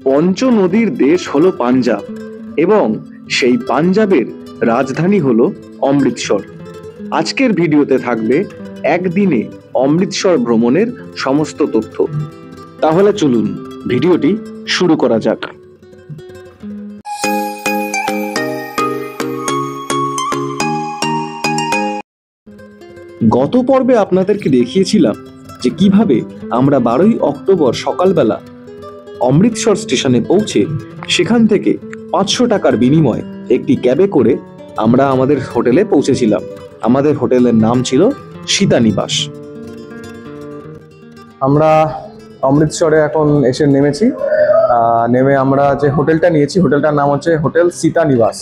পঞ্চ নদীর দেশ হলো পাঞ্জাব এবং সেই পাঞ্জাবের রাজধানী হলো অমৃতসর। আজকের ভিডিওতে থাকবে একদিনে অমৃতসর ভ্রমণের সমস্ত তথ্য। তাহলে চলুন ভিডিওটি শুরু করা যাক। গত পর্বে আপনাদেরকে দেখিয়েছিলাম যে কিভাবে আমরা 12ই অক্টোবর সকালবেলা অমৃতসর স্টেশনে পৌঁছে সেখান থেকে 500 টাকার বিনিময়ে একটি ক্যাবে করে আমরা আমাদের হোটেলে পৌঁছেছিলাম। আমাদের হোটেলের নাম ছিল সীতা নিবাস। আমরা অমৃতসরে এখন এসে নেমেছি। নেমে আমরা যে হোটেলটা নিয়েছি, হোটেলটার নাম হচ্ছে হোটেল সীতা নিবাস।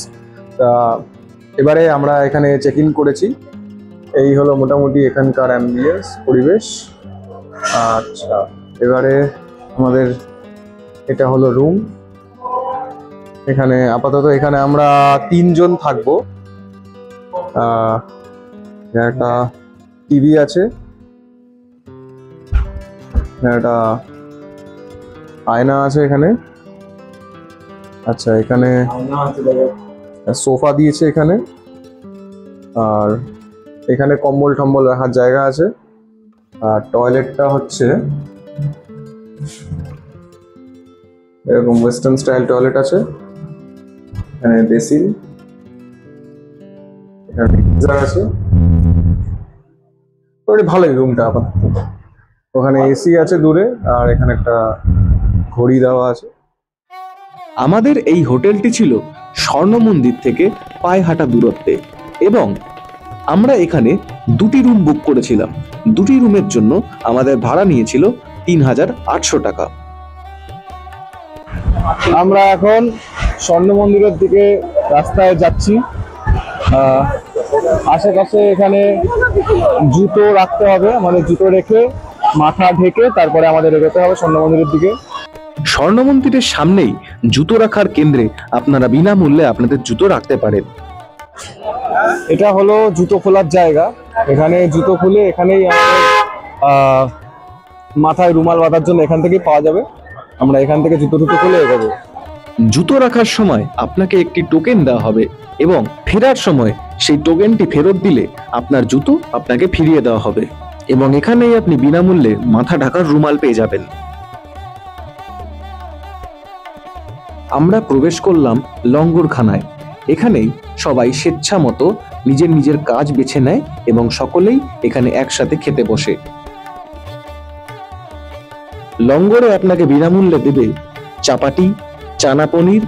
তা এবারে আমরা এখানে চেক ইন করেছি। এই হলো মোটামুটি এখানকার অ্যাম্বিয়েন্স, পরিবেশ। আচ্ছা, এবারে আমাদের এটা হলো রুম। এখানে আপাতত এখানে আমরা 3 জন থাকবো। একটা টিভি আছে, একটা আয়না আছে এখানে। আচ্ছা, এখানে সোফা দিয়েছে এখানে, আর এখানে কম্বল টম্বল রাখার জায়গা আছে। আর টয়লেটটা হচ্ছে এরকম ওয়েস্টার্ন স্টাইল টয়লেট আছে। এখানে বেসিন, এখানে গিজার আছে। ভালোই রুমটা। আবার ওখানে এসি আছে দূরে, আর এখানে একটা ঘড়ি দেওয়া আছে। আমাদের এই হোটেলটি ছিল স্বর্ণ মন্দির থেকে পায়ে হাঁটা দূরত্বে এবং আমরা এখানে 2টি রুম বুক করেছিলাম। 2টি রুমের জন্য আমাদের ভাড়া নিয়েছিল 3800 টাকা। আমরা এখন স্বর্ণ মন্দিরের দিকে রাস্তায় যাচ্ছি। আশেপাশে এখানে জুতো রাখতে হবে, আমাদের জুতো রেখে মাথা ঢেকে তারপরে আমাদের এগোতে হবে স্বর্ণ মন্দিরের দিকে। স্বর্ণ মন্দিরের সামনেই জুতো রাখার কেন্দ্রে আপনারা বিনামূল্যে আপনাদের জুতো রাখতে পারেন। এটা হলো জুতো খোলার জায়গা। এখানে জুতো খুলে এখানেই আমাদের মাথায় রুমাল বাঁধার জন্য এখান থেকেই পাওয়া যাবে। আমরা এখান থেকে জুতো খুলে এগোবো। জুতো রাখার সময় আপনাকে একটি টোকেন দেওয়া হবে এবং ফেরার সময় সেই টোকেনটি ফেরত দিলে আপনার জুতো আপনাকে ফিরিয়ে দেওয়া হবে এবং এখানেই আপনি বিনামূল্যে মাথা ঢাকার রুমাল পেয়ে যাবেন। আমরা প্রবেশ করলাম লঙ্গরখানায়। এখানেই সবাই স্বেচ্ছা মতো নিজের নিজের কাজ বেছে নেয় এবং সকলেই এখানে একসাথে খেতে বসে। লঙ্গরে আপনাকে বিনামূল্যে দেবে চাপাটি, চানা পনির,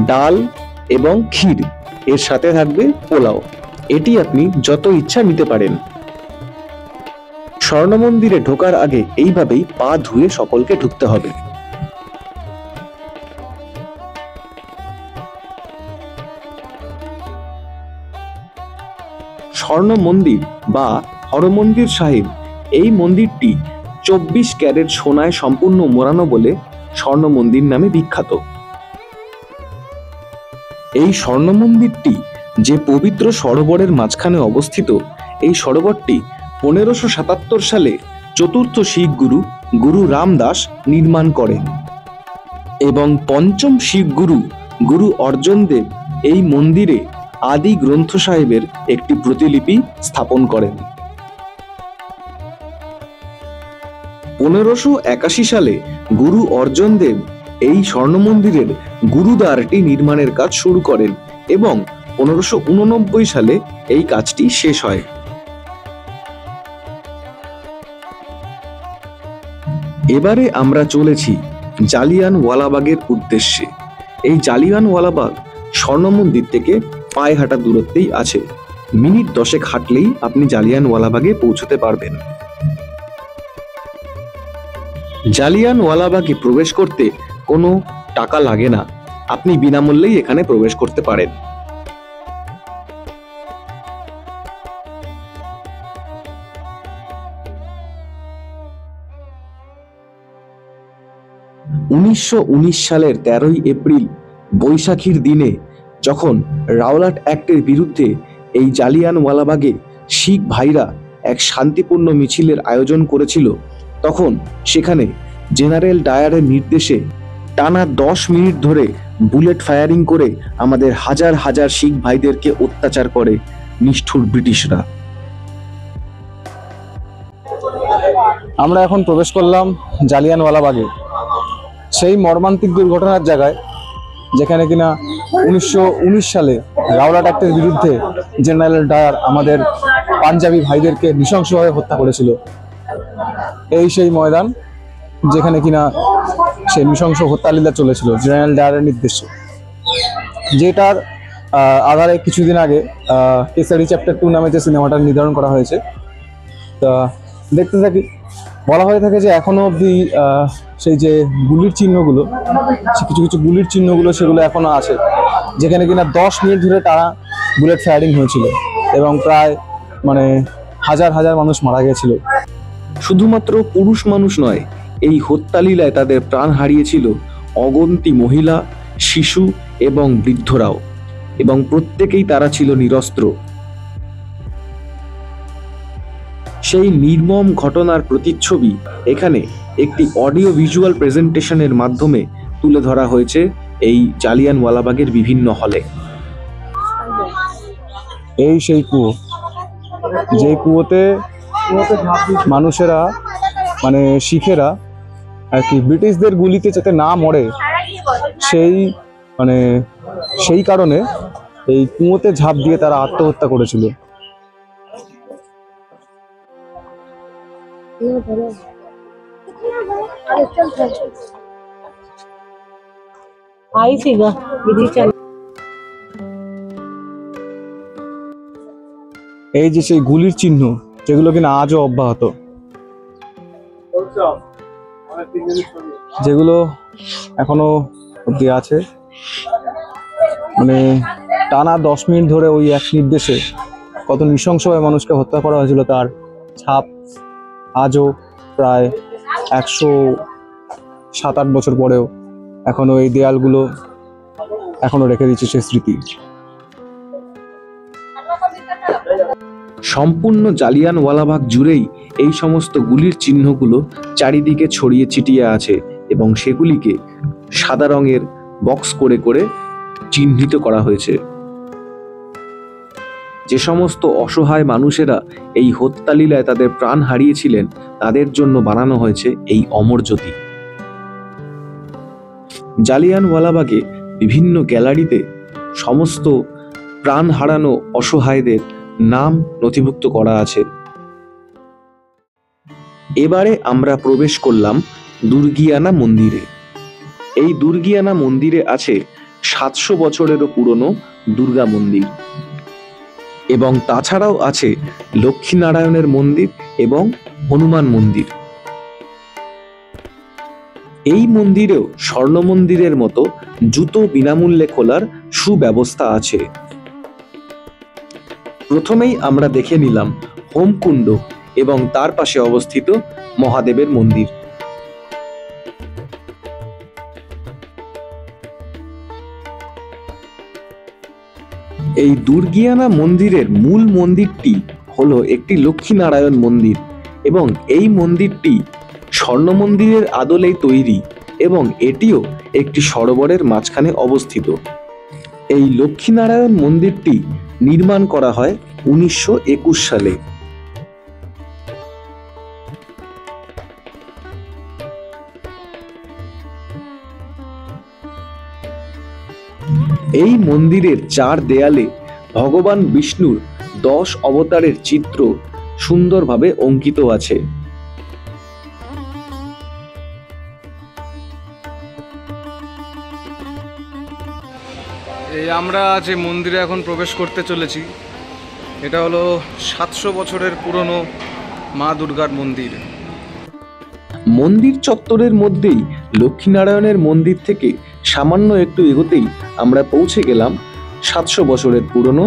ডাল এবং ক্ষীর। এর সাথে থাকবে পোলাও। এটি আপনি যত ইচ্ছা নিতে পারেন। স্বর্ণ মন্দিরে ঢোকার আগে এইভাবেই পা ধুয়ে সকলকে ঢুকতে হবে। স্বর্ণ মন্দির বা হরমন্দির সাহিব, এই মন্দিরটি 24 ক্যারেট সোনায় সম্পূর্ণ মোড়ানো বলে স্বর্ণ মন্দির নামে বিখ্যাত। এই স্বর্ণ মন্দিরটি যে পবিত্র সরোবরের মাঝখানে অবস্থিত। এই সরোবরটি 1577 সালে চতুর্থ শিখ গুরু গুরু রামদাস নির্মাণ করেন এবং পঞ্চম শিখ গুরু গুরু অর্জুন দেব এই মন্দিরে আদি গ্রন্থ সাহেবের একটি প্রতিলিপি স্থাপন করেন। 1581 সালে গুরু অর্জুন দেব এই স্বর্ণ মন্দিরের গুরুদ্বারটি নির্মাণের কাজ শুরু করেন এবং 1589 সালে এই কাজটি শেষ হয়। এবারে আমরা চলেছি জালিয়ানওয়ালাবাগের উদ্দেশ্যে। এই জালিয়ানওয়ালাবাগ স্বর্ণ মন্দির থেকে পায়ে হাঁটা দূরত্বেই আছে। মিনিট 10 হাঁটলেই আপনি জালিয়ানওয়ালাবাগে পৌঁছতে পারবেন। জালিয়ানওয়ালাবাগে প্রবেশ করতে কোনো টাকা লাগে না। আপনি বিনামূল্যেই এখানে প্রবেশ করতে পারেন। সালের 13ই এপ্রিল বৈশাখীর দিনে যখন রাওলাট অ্যাক্টের বিরুদ্ধে এই জালিয়ানওয়ালাবাগে শিখ ভাইরা এক শান্তিপূর্ণ মিছিলের আয়োজন করেছিল, তখন সেখানে জেনারেল ডায়ারের নির্দেশে টানা 10 মিনিট ধরে বুলেট ফায়ারিং করে আমাদের হাজার হাজার শিখ ভাইদেরকে অত্যাচার করে নিষ্ঠুর ব্রিটিশরা। আমরা এখন প্রবেশ করলাম জালিয়ানওয়ালাবাগে, সেই মর্মান্তিক দুর্ঘটনার জায়গায় যেখানে কিনা 1919 সালে রাওলাট অ্যাক্টের বিরুদ্ধে জেনারেল ডায়ার আমাদের পাঞ্জাবি ভাইদেরকে নৃশংসভাবে হত্যা করেছিল। এই সেই ময়দান যেখানে কিনা সেই নৃশংস হত্যালীলা চলেছিল জেনারেল ডায়ারের নির্দেশে, যেটার আধারে কিছুদিন আগে কেসারি চ্যাপ্টার 2 নামে যে সিনেমাটা নির্ধারণ করা হয়েছে। তা দেখতে থাকি। বলা হয়ে থাকে যে এখনো অবধি সেই যে গুলির চিহ্নগুলো, কিছু কিছু গুলির চিহ্নগুলো সেগুলো এখনো আছে, যেখানে কিনা 10 মিনিট ধরে টানা বুলেট ফায়ারিং হয়েছিল এবং প্রায় হাজার হাজার মানুষ মারা গিয়েছিল। শুধুমাত্র পুরুষ মানুষ নয়, এই হত্যালীলায় তাদের প্রাণ হারিয়েছিল অগন্তি মহিলা, শিশু এবং বৃদ্ধরাও, এবং প্রত্যেকেই তারা ছিল নিরস্ত্র। সেই নির্মম ঘটনার প্রতিচ্ছবি এখানে একটি অডিও ভিজুয়াল প্রেজেন্টেশনের মাধ্যমে তুলে ধরা হয়েছে এই জালিয়ানওয়ালাবাগের বিভিন্ন হলে। এই সেই কুয়ো, যে কুয়োতে মানুষেরা শিখেরা আর কি ব্রিটিশদের গুলিতে যাতে না মরে সেই কারণে এই কুয়োতে ঝাঁপ দিয়ে তারা আত্মহত্যা করেছিল। এই যে সেই গুলির চিহ্ন যেগুলো কিনা আজও অব্যাহত, যেগুলো এখনো অব্দি আছে, টানা 10 মিনিট ধরে ওই এক নির্দেশে কত নৃশংসভাবে মানুষকে হত্যা করা হয়েছিল তার ছাপ আজও প্রায় 107-8 বছর পরেও এখনো এই দেয়ালগুলো এখনো রেখে দিচ্ছে সেই স্মৃতি। সম্পূর্ণ জালিয়ানওয়ালাবাগ জুড়েই এই সমস্ত গুলির চিহ্নগুলো চারিদিকে ছড়িয়ে ছিটিয়ে আছে এবং সেগুলিকে সাদা রঙের বক্স করে করে চিহ্নিত করা হয়েছে। যে সমস্ত অসহায় মানুষেরা এই হত্যালীলায় তাদের প্রাণ হারিয়েছিলেন তাদের জন্য বানানো হয়েছে এই অমর জ্যোতি। জালিয়ানওয়ালাবাগে বিভিন্ন গ্যালারিতে সমস্ত প্রাণ হারানো অসহায়দের নাম নথিভুক্ত করা আছে। এবারে আমরা প্রবেশ করলাম দুর্গিয়ানা মন্দিরে। এই দুর্গিয়ানা মন্দিরে আছে 700 বছরেরও পুরনো দুর্গা মন্দির, এবং তাছাড়াও আছে লক্ষ্মীনারায়ণের মন্দির এবং হনুমান মন্দির। এই মন্দিরেও স্বর্ণ মন্দিরের মতো জুতো বিনামূল্যে খোলার সুব্যবস্থা আছে। প্রথমেই আমরা দেখে নিলাম হোমকুণ্ড এবং তার পাশে অবস্থিত মহাদেবের মন্দির। এই দুর্গিয়ানা মন্দিরের মূল মন্দিরটি হলো একটি লক্ষ্মীনারায়ণ মন্দির, এবং এই মন্দিরটি স্বর্ণ মন্দিরের আদলেই তৈরি এবং এটিও একটি সরোবরের মাঝখানে অবস্থিত। এই লক্ষ্মীনারায়ণ মন্দিরটি নির্মাণ করা হয় 1921 সালে। এই মন্দিরের 4 দেয়ালে ভগবান বিষ্ণুর 10 অবতারের চিত্র সুন্দরভাবে অঙ্কিত আছে। এই আমরা যে মন্দিরে এখন প্রবেশ করতে চলেছি, এটা হলো 700 বছরের পুরনো মা দুর্গার মন্দির। মন্দির চত্বরের মধ্যেই লক্ষ্মীনারায়ণের মন্দির থেকে সামান্য একটু এগোতেই আমরা পৌঁছে গেলাম 700 বছরের পুরনো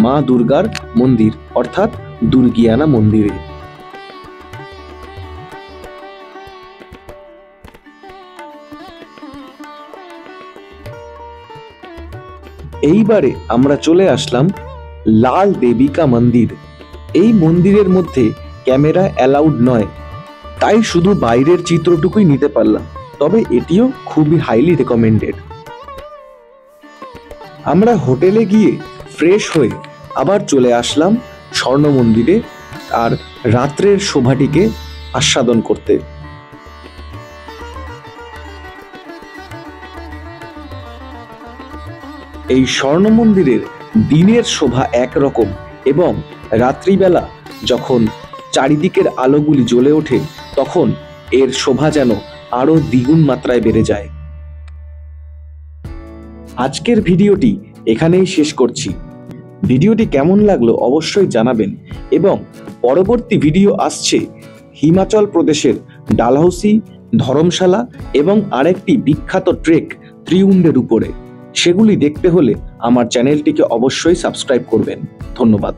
মা দুর্গার মন্দির, অর্থাৎ দুর্গিয়ানা মন্দিরে। এইবারে আমরা চলে আসলাম লাল দেবিকা মন্দির। এই মন্দিরের মধ্যে ক্যামেরা অ্যালাউড নয়, তাই শুধু বাইরের চিত্রটুকুই নিতে পারলাম। তবে এটিও খুবই হাইলি রেকমেন্ডেড। আমরা হোটেলে গিয়ে ফ্রেশ হয়ে আবার চলে আসলাম স্বর্ণ মন্দিরে আর রাত্রের শোভাটিকে আস্বাদন করতে। এই স্বর্ণ মন্দিরের দিনের শোভা একরকম এবং রাত্রিবেলা যখন চারিদিকের আলোগুলি জ্বলে ওঠে তখন এর শোভা যেন আরো দ্বিগুণ মাত্রায় বেড়ে যায়। আজকের ভিডিওটি এখানেই শেষ করছি। ভিডিওটি কেমন লাগলো অবশ্যই জানাবেন এবং পরবর্তী ভিডিও আসছে হিমাচল প্রদেশের ডালহৌসি, ধর্মশালা এবং আরেকটি বিখ্যাত ট্রেক ত্রিউন্ডের উপরে। সেগুলি দেখতে হলে আমার চ্যানেলটিকে অবশ্যই সাবস্ক্রাইব করবেন। ধন্যবাদ।